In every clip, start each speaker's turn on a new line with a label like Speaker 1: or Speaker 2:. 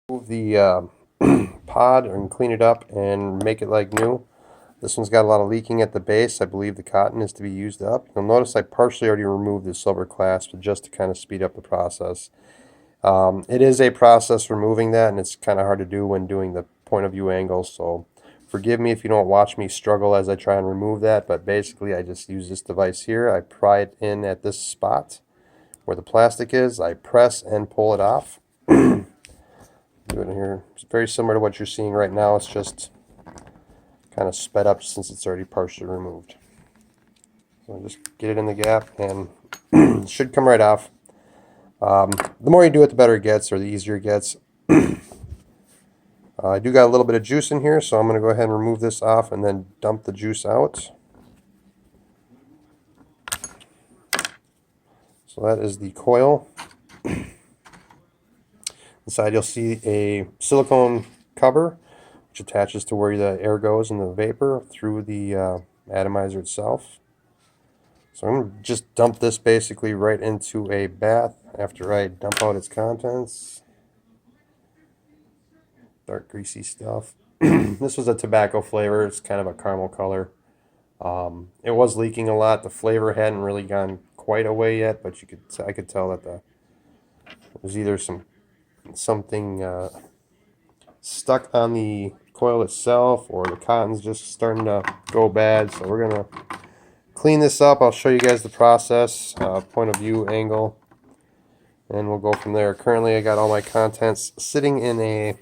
Speaker 1: Remove the pod and clean it up and make it like new. This one's got a lot of leaking at the base. I believe the cotton is to be used up. You'll notice I partially already removed the silver clasp just to kind of speed up the process. It is a process removing that, and it's kind of hard to do when doing the point of view angle, so forgive me if you don't watch me struggle as I try and remove that, but basically I just use this device here. I pry it in at this spot where the plastic is. I press and pull it off. Do it here. It's very similar to what you're seeing right now. It's just kind of sped up since it's already partially removed. So just get it in the gap and it should come right off. The more you do it, the better it gets, or the easier it gets. I do got a little bit of juice in here, so I'm going to go ahead and remove this off and then dump the juice out. So that is the coil. Inside you'll see a silicone cover which attaches to where the air goes and the vapor through the atomizer itself. So I'm going to just dump this basically right into a bath after I dump out its contents. Dark greasy stuff. This was a tobacco flavor. It's kind of a caramel color. It was leaking a lot. The flavor hadn't really gone quite away yet, but I could tell that there was either something stuck on the coil itself, or the cotton's just starting to go bad. So we're gonna clean this up. I'll show you guys the process, point of view angle, and we'll go from there. Currently I got all my contents sitting in a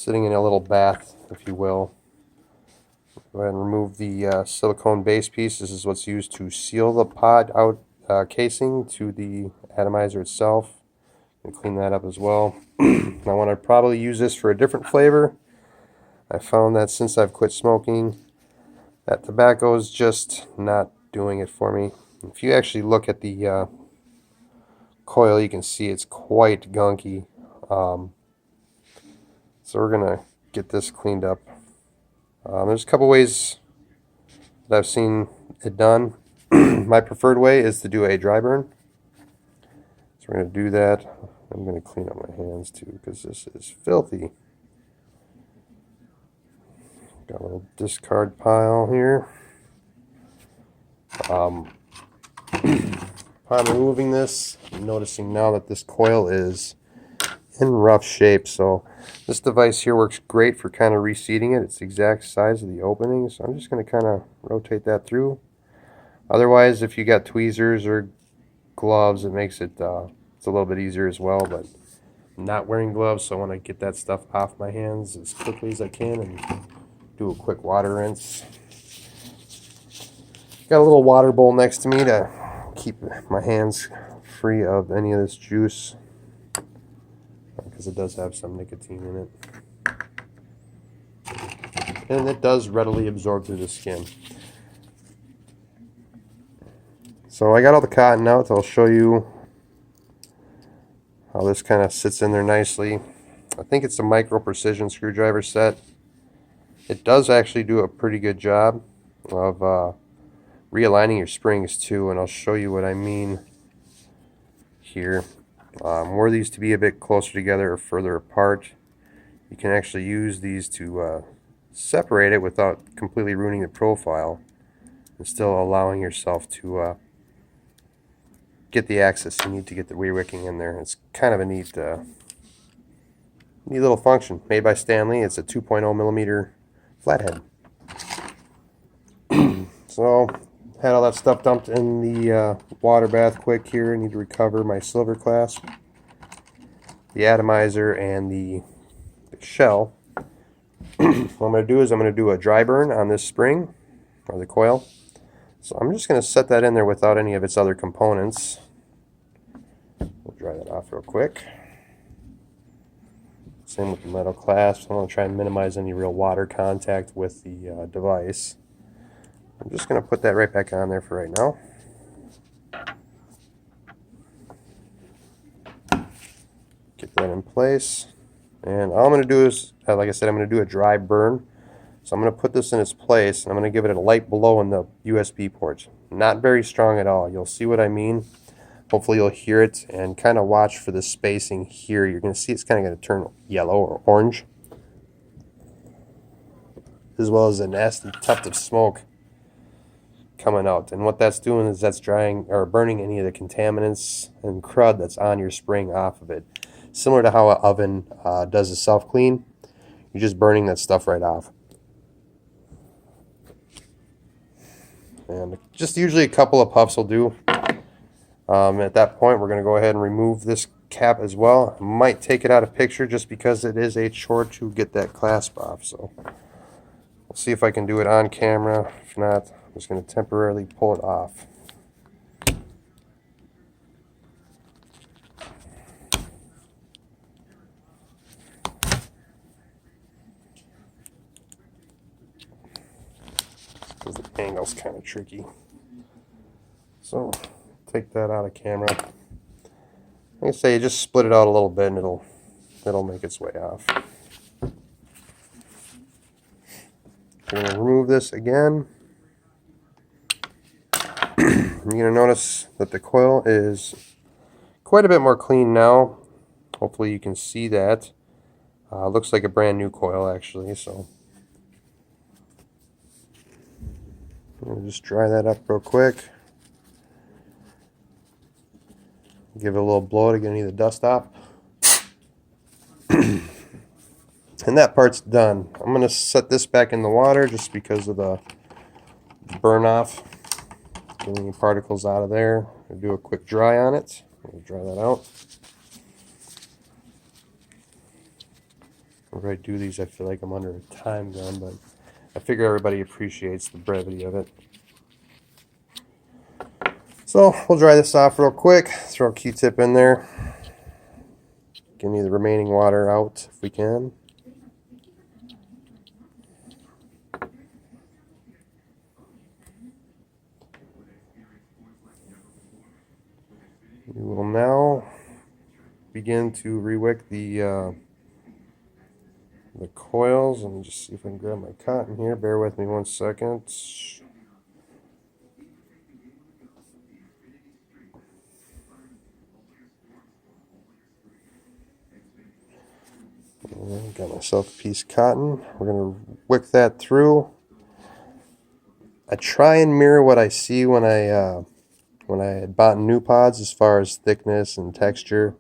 Speaker 1: little bath, if you will. Go ahead and remove the silicone base piece. This is what's used to seal the pod out casing to the atomizer itself. And clean that up as well. I want to probably use this for a different flavor. I found that since I've quit smoking, that tobacco is just not doing it for me. If you actually look at the coil, you can see it's quite gunky. So we're gonna get this cleaned up. There's a couple ways that I've seen it done. My preferred way is to do a dry burn. So we're going to do that. I'm going to clean up my hands too because this is filthy. Got a little discard pile here. Upon removing this, I'm noticing now that this coil is in rough shape, so this device here works great for kind of reseating it. It's the exact size of the opening, so I'm just going to kind of rotate that through. Otherwise, if you got tweezers or gloves, it makes it it's a little bit easier as well, but I'm not wearing gloves, so I want to get that stuff off my hands as quickly as I can and do a quick water rinse. Got a little water bowl next to me to keep my hands free of any of this juice, because it does have some nicotine in it. And it does readily absorb through the skin. So I got all the cotton out. I'll show you how this kind of sits in there nicely. I think it's a micro precision screwdriver set. It does actually do a pretty good job of realigning your springs too, and I'll show you what I mean here. Were these to be a bit closer together or further apart, you can actually use these to separate it without completely ruining the profile and still allowing yourself to get the access you need to get the re-wicking in there. It's kind of a neat little function made by Stanley. It's a 2.0 millimeter flathead. So had all that stuff dumped in the water bath quick here. I need to recover my silver clasp, the atomizer, and the shell. What I'm going to do is I'm going to do a dry burn on this spring, or the coil. So I'm just going to set that in there without any of its other components. We'll dry that off real quick. Same with the metal clasp. I'm going to try and minimize any real water contact with the device. I'm just going to put that right back on there for right now. Get that in place. And all I'm going to do is, like I said, I'm going to do a dry burn. So I'm going to put this in its place, and I'm going to give it a light blow in the USB ports. Not very strong at all. You'll see what I mean. Hopefully you'll hear it, and kind of watch for the spacing here. You're going to see it's kind of going to turn yellow or orange, as well as a nasty tuft of smoke coming out. And what that's doing is that's drying or burning any of the contaminants and crud that's on your spring off of it. Similar to how an oven does a self-clean, you're just burning that stuff right off. And just usually a couple of puffs will do. At that point, we're going to go ahead and remove this cap as well. I might take it out of picture just because it is a chore to get that clasp off. So we'll see if I can do it on camera. If not, I'm just going to temporarily pull it off. Because the angle's kind of tricky. So take that out of camera. Like I say, just split it out a little bit and it'll make its way off. We're going to remove this again. You're going to notice that the coil is quite a bit more clean now. Hopefully you can see that. Looks like a brand new coil actually. So I'm going to just dry that up real quick. Give it a little blow to get any of the dust off. And that part's done. I'm going to set this back in the water just because of the burn off. Get any particles out of there. I'll do a quick dry on it. I'll dry that out. Whenever I do these, I feel like I'm under a time gun, but I figure everybody appreciates the brevity of it. So we'll dry this off real quick. Throw a Q-tip in there. Get any of the remaining water out if we can. We will now begin to rewick the coils. Let me just see if I can grab my cotton here. Bear with me 1 second. Got myself a piece of cotton. We're going to wick that through. I try and mirror what I see when I had bought new pods as far as thickness and texture.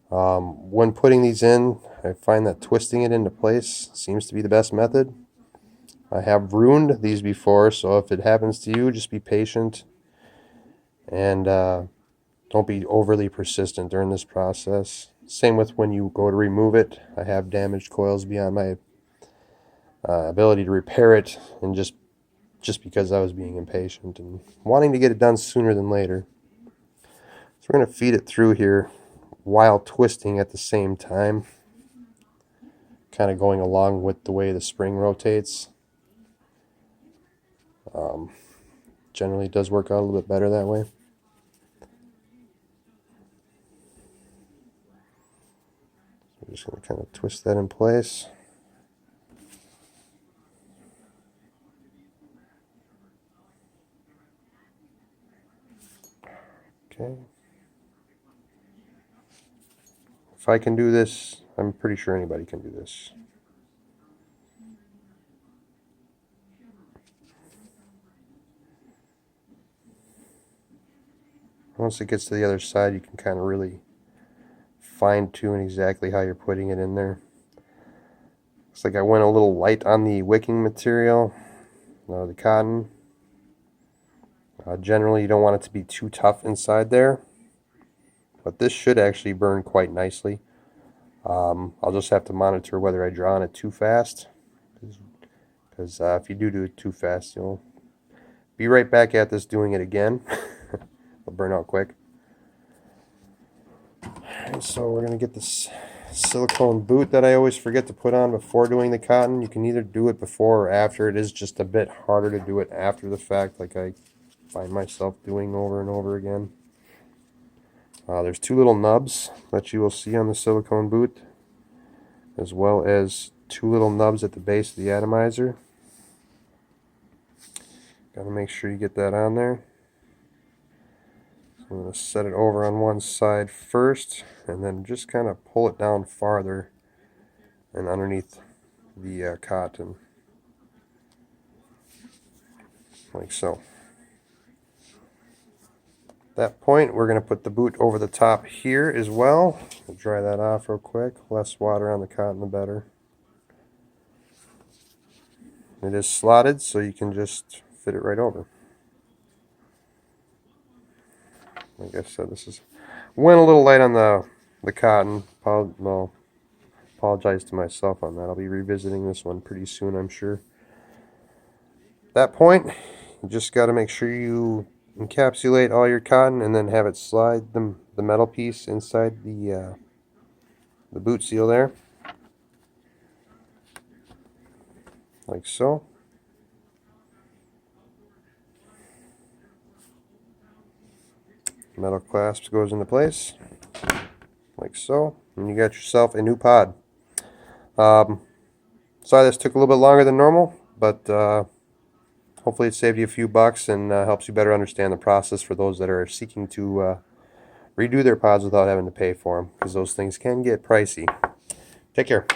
Speaker 1: When putting these in, I find that twisting it into place seems to be the best method. I have ruined these before, so if it happens to you, just be patient and don't be overly persistent during this process. Same with when you go to remove it. I have damaged coils beyond my ability to repair it, and just because I was being impatient and wanting to get it done sooner than later. So we're going to feed it through here while twisting at the same time, kind of going along with the way the spring rotates. Generally it does work out a little bit better that way. I'm just going to kind of twist that in place. Okay. If I can do this, I'm pretty sure anybody can do this. Once it gets to the other side, you can kind of really fine-tune exactly how you're putting it in there. Looks like I went a little light on the wicking material, the cotton. Generally, you don't want it to be too tough inside there, but this should actually burn quite nicely. I'll just have to monitor whether I draw on it too fast, because if you do it too fast, you'll be right back at this doing it again. It'll burn out quick. Alright, so we're going to get this silicone boot that I always forget to put on before doing the cotton. You can either do it before or after. It is just a bit harder to do it after the fact, like I find myself doing over and over again. There's two little nubs that you will see on the silicone boot, as well as two little nubs at the base of the atomizer. Got to make sure you get that on there. I'm going to set it over on one side first, and then just kind of pull it down farther and underneath the cotton, like so. At that point, we're going to put the boot over the top here as well. I'll dry that off real quick. Less water on the cotton, the better. It is slotted, so you can just fit it right over. Like I said, went a little light on the cotton. Well, apologize to myself on that. I'll be revisiting this one pretty soon, I'm sure. At that point, you just got to make sure you encapsulate all your cotton and then have it slide the metal piece inside the boot seal there, like so. Metal clasp goes into place, like so, and you got yourself a new pod. Sorry this took a little bit longer than normal, but hopefully it saved you a few bucks and helps you better understand the process for those that are seeking to redo their pods without having to pay for them, because those things can get pricey. Take care.